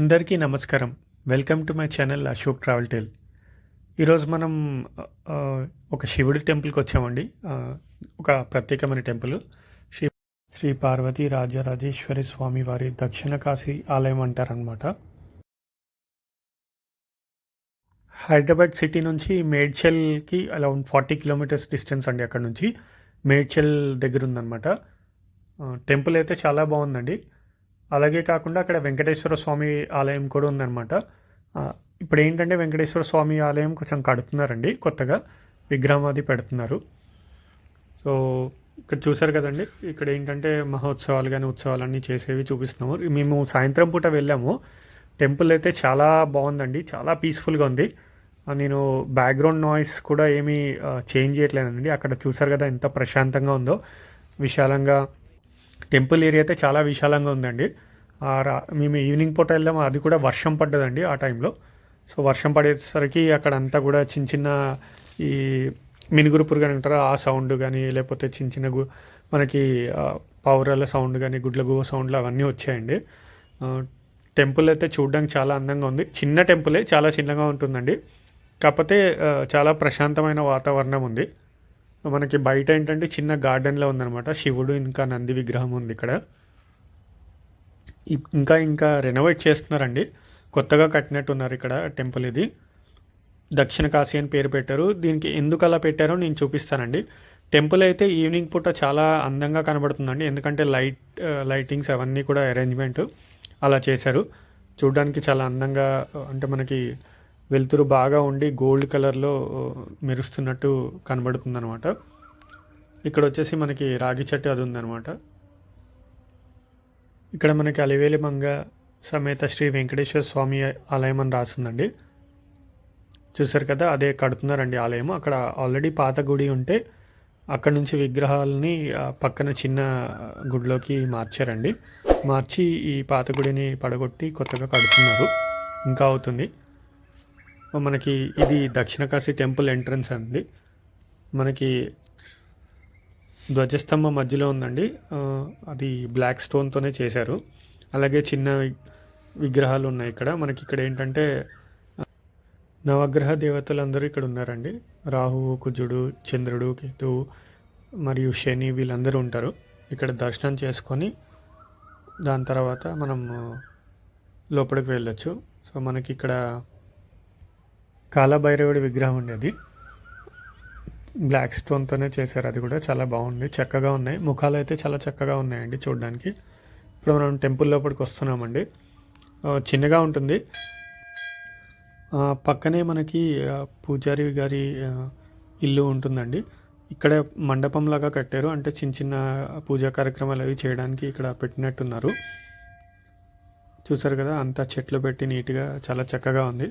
అందరికీ నమస్కారం. Welcome to my channel Ashok travel tale. ఈరోజు మనం ఆ, ఒక శివుడి టెంపుల్కి వచ్చామండి. ఒక ప్రత్యేకమైన టెంపుల్ శ్రీ శ్రీ పార్వతీ రాజరాజేశ్వరి స్వామి వారి దక్షిణ కాశీ ఆలయం అంటారనమాట. హైదరాబాద్ సిటీ నుంచి మేడ్చల్కి అరౌండ్ 40 కిలోమీటర్స్ డిస్టెన్స్ అండి. అక్కడ నుంచి మేడ్చల్ దగ్గర ఉందన్నమాట. టెంపుల్ అయితే చాలా బాగుందండి. అలాగే కాకుండా అక్కడ వెంకటేశ్వర స్వామి ఆలయం కూడా ఉందన్నమాట. ఆ, ఇప్పుడు ఏంటంటే వెంకటేశ్వర స్వామి ఆలయం కొంచెం కడుతున్నారండి, కొత్తగా విగ్రహం అది పెడుతున్నారు. సో ఇక్కడ చూసారు కదండి, ఇక్కడ ఏంటంటే మహోత్సవాలు కానీ ఉత్సవాలన్నీ చేసేవి చూపిస్తున్నాము. మేము సాయంత్రం పూట వెళ్ళాము. టెంపుల్ అయితే చాలా బాగుందండి, చాలా పీస్ఫుల్గా ఉంది. నేను బ్యాక్గ్రౌండ్ నాయిస్ కూడా ఏమీ చేంజ్ చేయట్లేదండి. అక్కడ చూసారు కదా ఎంత ప్రశాంతంగా ఉందో, విశాలంగా. టెంపుల్ ఏరియా అయితే చాలా విశాలంగా ఉందండి. మేము ఈవినింగ్ పూట వెళ్ళాము, అది కూడా వర్షం పడ్డదండి ఆ టైంలో. సో వర్షం పడేసరికి అక్కడ అంతా కూడా చిన్న చిన్న ఈ మినుగురు పురుగు అని అంటారు, ఆ సౌండ్ కానీ, లేకపోతే చిన్న చిన్న మనకి పావురాల సౌండ్ కానీ, గుడ్ల గువ్వ సౌండ్లు అవన్నీ వచ్చాయండి. టెంపుల్ అయితే చూడడానికి చాలా అందంగా ఉంది. చిన్న టెంపులే, చాలా చిన్నగా ఉంటుందండి. కాకపోతే చాలా ప్రశాంతమైన వాతావరణం ఉంది. మనకి బయట ఏంటంటే చిన్న గార్డెన్లో ఉందన్నమాట. శివుడు ఇంకా నంది విగ్రహం ఉంది ఇక్కడ. ఇంకా ఇంకా రెనోవేట్ చేస్తున్నారండి, కొత్తగా కట్టినట్టున్నారు ఇక్కడ టెంపుల్. ఇది దక్షిణ కాశీ అని పేరు పెట్టారు. దీనికి ఎందుకు అలా పెట్టారో నేను చూపిస్తానండి. టెంపుల్ అయితే ఈవినింగ్ పూట చాలా అందంగా కనబడుతుందండి, ఎందుకంటే లైటింగ్స్ అవన్నీ కూడా అరేంజ్మెంట్ అలా చేశారు. చూడడానికి చాలా అందంగా, అంటే మనకి వెలుతురు బాగా ఉండి గోల్డ్ కలర్లో మెరుస్తున్నట్టు కనబడుతుందన్నమాట. ఇక్కడ వచ్చేసి మనకి రాగి చెట్టు అది ఉందన్నమాట. ఇక్కడ మనకి అలివేలి మంగ సమేత శ్రీ వెంకటేశ్వర స్వామి ఆలయం అని రాస్తుందండి. చూసారు కదా, అదే కడుతున్నారండి ఆలయం. అక్కడ ఆల్రెడీ పాత గుడి ఉంటే అక్కడ నుంచి విగ్రహాలని పక్కన చిన్న గుడిలోకి మార్చారండి. మార్చి ఈ పాత గుడిని పడగొట్టి కొత్తగా కడుతున్నారు, ఇంకా అవుతుంది. మనకి ఇది దక్షిణ కాశీ టెంపుల్ ఎంట్రన్స్ అండి. మనకి ధ్వజస్తంభం మధ్యలో ఉందండి, అది బ్లాక్ స్టోన్తోనే చేశారు. అలాగే చిన్న విగ్రహాలు ఉన్నాయి ఇక్కడ. మనకి ఇక్కడ ఏంటంటే నవగ్రహ దేవతలందరూ ఇక్కడ ఉన్నారండి. రాహువు, కుజుడు, చంద్రుడు, కేతువు మరియు శని, వీళ్ళందరూ ఉంటారు ఇక్కడ. దర్శనం చేసుకొని దాని తర్వాత మనం లోపలికి వెళ్ళొచ్చు. సో మనకి ఇక్కడ కాలభైరవుడి విగ్రహం ఉండేది, బ్లాక్ స్టోన్తోనే చేశారు. అది కూడా చాలా బాగుంది, చక్కగా ఉన్నాయి. ముఖాలు అయితే చాలా చక్కగా ఉన్నాయండి చూడడానికి. ఇప్పుడు మనం టెంపుల్ లోపలికి వస్తున్నామండి. చిన్నగా ఉంటుంది. పక్కనే మనకి పూజారి గారి ఇల్లు ఉంటుందండి. ఇక్కడ మండపంలాగా కట్టారు, అంటే చిన్న చిన్న పూజా కార్యక్రమాలు అవి చేయడానికి ఇక్కడ పెట్టినట్టున్నారు. చూసారు కదా, అంతా చెట్లు పెట్టి నీట్గా చాలా చక్కగా ఉంది.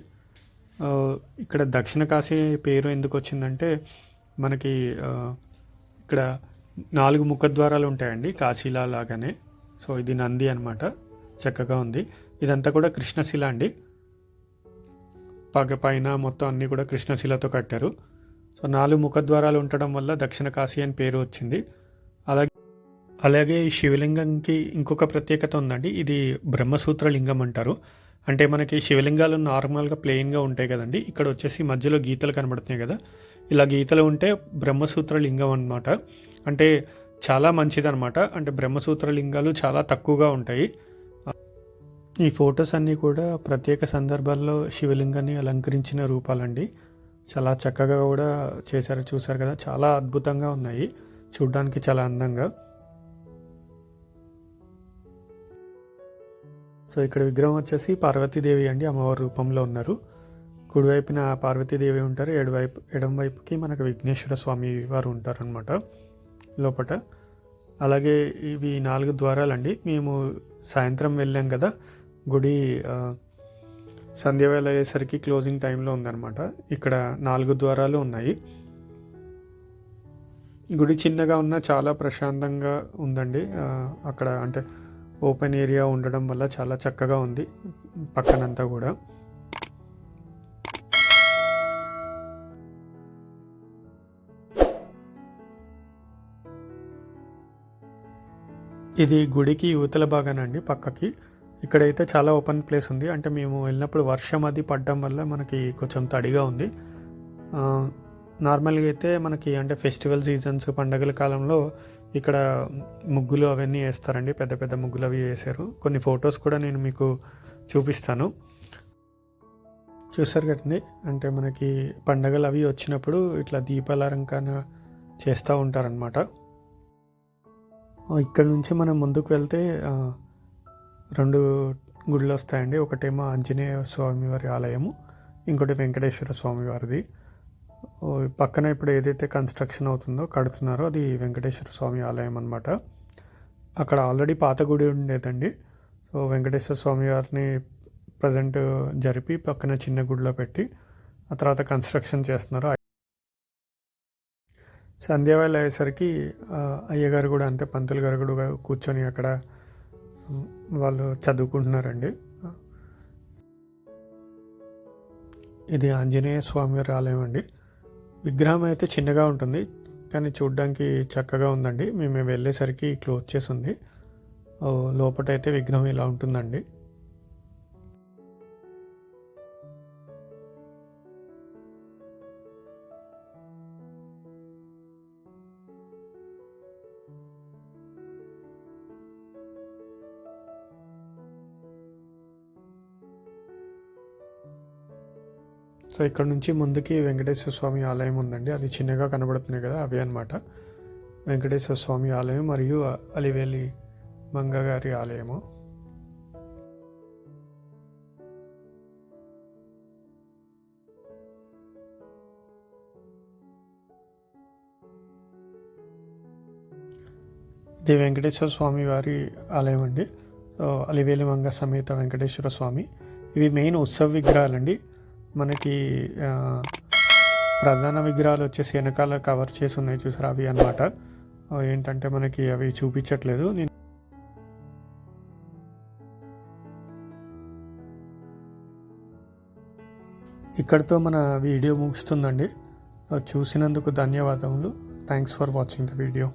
ఇక్కడ దక్షిణ కాశీ పేరు ఎందుకు వచ్చిందంటే మనకి ఇక్కడ 4 ముఖద్వారాలు ఉంటాయండి కాశీలా లాగానే. సో ఇది నంది అనమాట, చక్కగా ఉంది. ఇదంతా కూడా కృష్ణశిల అండి. పైన మొత్తం అన్నీ కూడా కృష్ణశిలతో కట్టారు. సో 4 ముఖద్వారాలు ఉండడం వల్ల దక్షిణ కాశీ అని పేరు వచ్చింది. అలాగే అలాగే ఈ శివలింగంకి ఇంకొక ప్రత్యేకత ఉందండి. ఇది బ్రహ్మసూత్ర లింగం అంటారు. అంటే మనకి శివలింగాలు నార్మల్గా ప్లెయిన్గా ఉంటాయి కదండి, ఇక్కడ వచ్చేసి మధ్యలో గీతలు కనబడుతున్నాయి కదా, ఇలా గీతలు ఉంటే బ్రహ్మసూత్ర లింగం అనమాట. అంటే చాలా మంచిదన్నమాట. అంటే బ్రహ్మసూత్ర లింగాలు చాలా తక్కువగా ఉంటాయి. ఈ ఫొటోస్ అన్నీ కూడా ప్రత్యేక సందర్భాల్లో శివలింగాన్ని అలంకరించిన రూపాలండి. చాలా చక్కగా కూడా చేశారు. చూసారు కదా, చాలా అద్భుతంగా ఉన్నాయి చూడడానికి, చాలా అందంగా. సో ఇక్కడ విగ్రహం వచ్చేసి పార్వతీదేవి అండి, అమ్మవారి రూపంలో ఉన్నారు. కుడివైపున పార్వతీదేవి ఉంటారు, ఎడం వైపుకి మనకు విఘ్నేశ్వర స్వామి వారు ఉంటారు అనమాట లోపల. అలాగే ఇవి 4 ద్వారాలండి. మేము సాయంత్రం వెళ్ళాం కదా, గుడి సంధ్యావేళ అయ్యేసరికి క్లోజింగ్ టైంలో ఉందన్నమాట. ఇక్కడ 4 ద్వారాలు ఉన్నాయి. గుడి చిన్నగా ఉన్నా చాలా ప్రశాంతంగా ఉందండి. అక్కడ అంటే ఓపెన్ ఏరియా ఉండడం వల్ల చాలా చక్కగా ఉంది పక్కనంతా కూడా. ఇది గుడికి యువతల భాగానండి, పక్కకి. ఇక్కడైతే చాలా ఓపెన్ ప్లేస్ ఉంది. అంటే మేము వెళ్ళినప్పుడు వర్షం అది పడడం వల్ల మనకి కొంచెం తడిగా ఉంది. నార్మల్గా అయితే మనకి అంటే ఫెస్టివల్ సీజన్స్, పండగల కాలంలో ఇక్కడ ముగ్గులు అవన్నీ వేస్తారండి. పెద్ద పెద్ద ముగ్గులు అవి వేసారు. కొన్ని ఫొటోస్ కూడా నేను మీకు చూపిస్తాను. చూసారు కదండి, అంటే మనకి పండగలు అవి వచ్చినప్పుడు ఇట్లా దీపాలంకరణ చేస్తూ ఉంటారనమాట. ఇక్కడ నుంచి మనం ముందుకు వెళ్తే 2 గుళ్ళు వస్తాయండి. ఒకటేమో ఆంజనేయ స్వామివారి ఆలయము, ఇంకోటి వెంకటేశ్వర స్వామివారిది. పక్కన ఇప్పుడు ఏదైతే కన్స్ట్రక్షన్ అవుతుందో, కడుతున్నారో, అది వెంకటేశ్వర స్వామి ఆలయం అనమాట. అక్కడ ఆల్రెడీ పాత గుడి ఉండేదండి. సో వెంకటేశ్వర స్వామి వారిని ప్రజెంట్ జరిపి పక్కన చిన్న గుడిలో పెట్టి ఆ తర్వాత కన్స్ట్రక్షన్ చేస్తున్నారు. సంధ్యావేళ అయ్యేసరికి అయ్యగారు కూడా అంతే, పంతులు గారు కూడా కూర్చొని అక్కడ వాళ్ళు చదువుకుంటున్నారండి. ఇది ఆంజనేయ స్వామివారి ఆలయం అండి. విగ్రహం అయితే చిన్నగా ఉంటుంది, కానీ చూడ్డానికి చక్కగా ఉందండి. మేము వెళ్ళేసరికి క్లోజ్ చేసి ఉంది. లోపటైతే విగ్రహం ఇలా ఉంటుందండి. సో ఇక్కడ నుంచి ముందుకి వెంకటేశ్వర స్వామి ఆలయం ఉందండి. అది చిన్నగా కనబడుతున్నాయి కదా, అవి అనమాట వెంకటేశ్వర స్వామి ఆలయం మరియు అలివేలి మంగగారి ఆలయము. ఇది వెంకటేశ్వర స్వామి వారి ఆలయం అండి. సో అలివేలి మంగ సమేత వెంకటేశ్వర స్వామి. ఇవి మెయిన్ ఉత్సవ విగ్రహాలండి. మనకి ప్రధాన విగ్రహాలు వచ్చేసి వెనకాల కవర్ చేసి ఉన్నాయి చూసారా, అవి అనమాట. ఏంటంటే మనకి అవి చూపించట్లేదు. నేను ఇక్కడితో మన వీడియో ముగుస్తుందండి. చూసినందుకు ధన్యవాదములు. Thanks for watching the video.